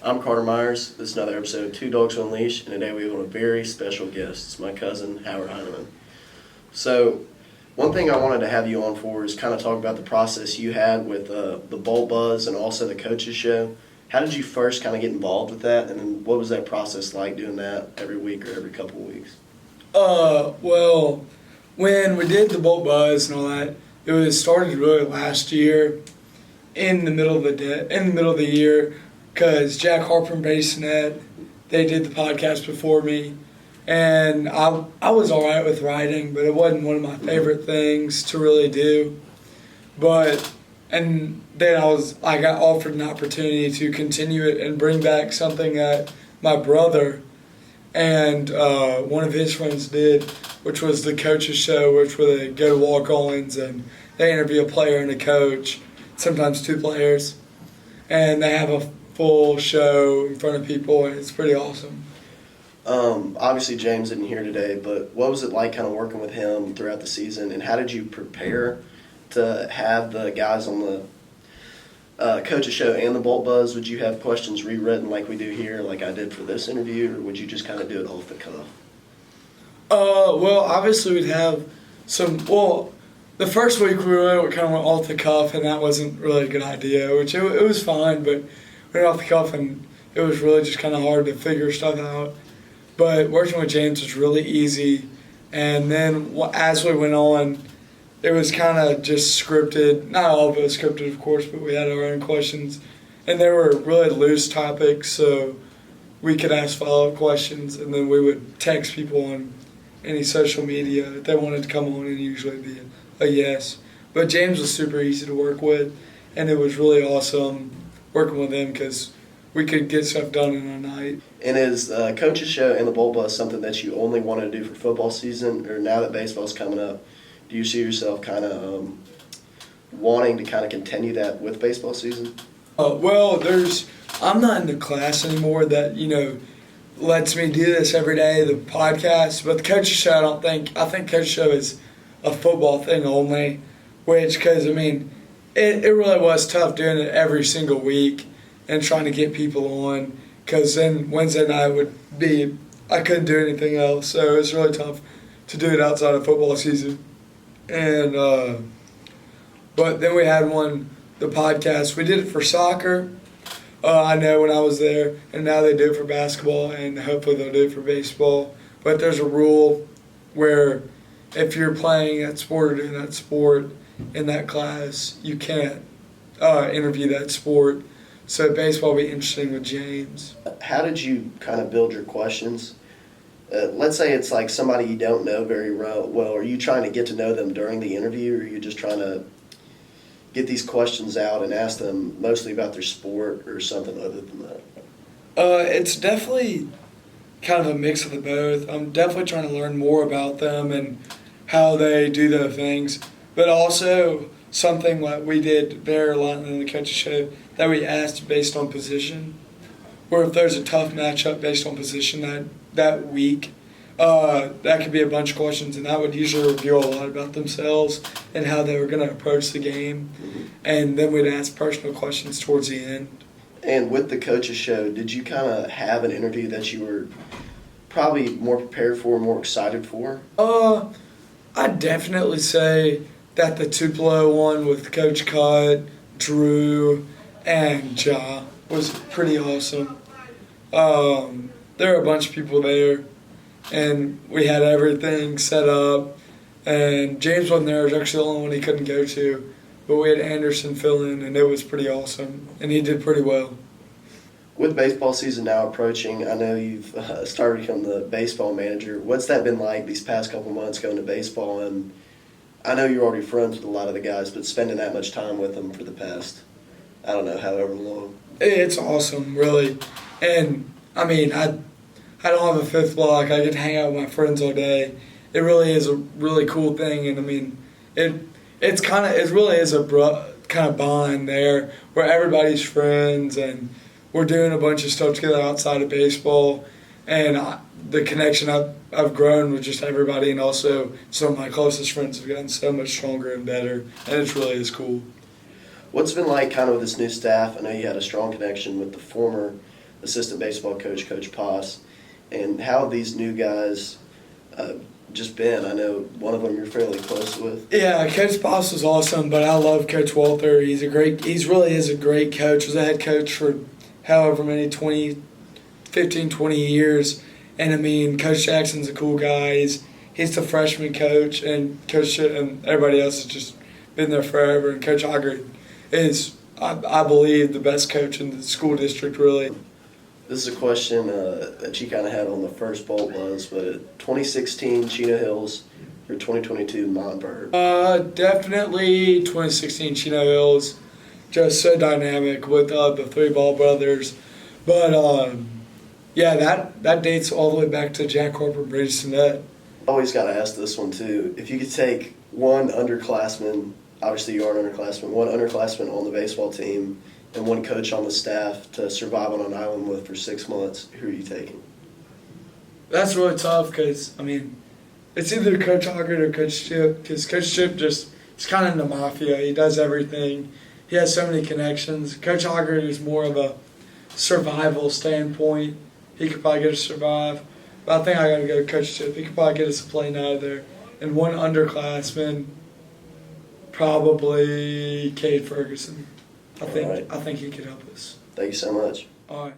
I'm Carter Myers. This is another episode of Two Dogs on Leash, and today we have a very special guest. It's my cousin, Howard Hyneman. So, one thing I wanted to have you on for is kind of talk about the process you had with the Bolt Buzz and also the Coaches Show. How did you first kind of get involved with that, and then what was that process like doing that every week or every couple of weeks? Well, when we did the Bolt Buzz and all that, it was started really last year in the middle of the year, because Jack Harper and Bassinet, they did the podcast before me, and I was all right with writing, but it wasn't one of my favorite things to really do. And then I got offered an opportunity to continue it and bring back something that my brother and one of his friends did, which was the Coaches Show, which where they go to walk-ons and they interview a player and a coach, sometimes two players, and they have a full show in front of people, and it's pretty awesome. Obviously, James isn't here today, but what was it like kind of working with him throughout the season, and how did you prepare to have the guys on the Coaches Show and the Bolt Buzz? Would you have questions rewritten like we do here, like I did for this interview, or would you just kind of do it off the cuff? Well, obviously we'd have some. Well, the first week we kind of went off the cuff, and that wasn't really a good idea. Which it was fine, but we went off the cuff, and it was really just kind of hard to figure stuff out. But working with James was really easy, and then as we went on, it was kind of just scripted. Not all of it was scripted, of course, but we had our own questions. And they were really loose topics, so we could ask follow-up questions, and then we would text people on any social media if they wanted to come on, and usually be a yes. But James was super easy to work with, and it was really awesome working with him because we could get stuff done in a night. And is Coaches Show and the Bolt Buzz something that you only want to do for football season, or now that baseball's coming up, do you see yourself kind of wanting to kind of continue that with baseball season? Well, I'm not in the class anymore that, lets me do this every day, the podcast. But the Coaches Show, I think Coaches Show is a football thing only, because, it really was tough doing it every single week and trying to get people on, because then Wednesday night I couldn't do anything else. So it was really tough to do it outside of football season. And but then we had the podcast. We did it for soccer. I know when I was there, and now they do it for basketball, and hopefully they'll do it for baseball. But there's a rule where if you're playing that sport or doing that sport in that class, you can't interview that sport. So baseball will be interesting with James. How did you kind of build your questions? Let's say it's like somebody you don't know very well. Are you trying to get to know them during the interview, or are you just trying to get these questions out and ask them mostly about their sport or something other than that? It's definitely kind of a mix of the both. I'm definitely trying to learn more about them and how they do their things, but also something like we did there a lot in the Coaches Show that we asked based on position, where if there's a tough matchup based on position that week, that could be a bunch of questions, and that would usually reveal a lot about themselves and how they were going to approach the game. Mm-hmm. And then we'd ask personal questions towards the end. And with the Coaches Show, did you kind of have an interview that you were probably more prepared for, more excited for? I'd definitely say that the Tupelo one with Coach Cutt, Drew, and Ja was pretty awesome. There were a bunch of people there, and we had everything set up. And James wasn't there. It was actually the only one he couldn't go to. But we had Anderson fill in, and it was pretty awesome. And he did pretty well. With baseball season now approaching, I know you've started to become the baseball manager. What's that been like these past couple months going to baseball? And I know you're already friends with a lot of the guys, but spending that much time with them for the past, I don't know, however long. It's awesome, really. And, I don't have a fifth block. I get to hang out with my friends all day. It really is a really cool thing, and it really is a kind of bond there where everybody's friends, and we're doing a bunch of stuff together outside of baseball, and the connection I've grown with just everybody, and also some of my closest friends have gotten so much stronger and better, and it really is cool. What's it been like kind of with this new staff? I know you had a strong connection with the former assistant baseball coach, Coach Poss, and how have these new guys just been? I know one of them you're fairly close with. Yeah, Coach Poss was awesome, but I love Coach Walther. He's really is a great coach. Was a head coach for however many, 15, 20 years. And I mean, Coach Jackson's a cool guy. He's the freshman coach, and and everybody else has just been there forever. And Coach Ogre is, I believe, the best coach in the school district, really. This is a question that you kind of had on the first bolt was, but 2016 Chino Hills or 2022 Montverde? Definitely 2016 Chino Hills. Just so dynamic with the three Ball brothers. But, yeah, that dates all the way back to Jack Harper and Brady Sinnett. Always got to ask this one, too. If you could take one underclassman, obviously you are an underclassman, one underclassman on the baseball team and one coach on the staff to survive on an island with for 6 months, who are you taking? That's really tough because, I mean, it's either Coach Hoggett or Coach Chip, because Coach Chip he's kind of in the mafia. He does everything. He has so many connections. Coach Hoggett is more of a survival standpoint. He could probably get us to survive. But I think I got to go Coach Chip. He could probably get us a plane out of there. And one underclassman, probably Cade Ferguson. I think he could help us. Thank you so much. All right.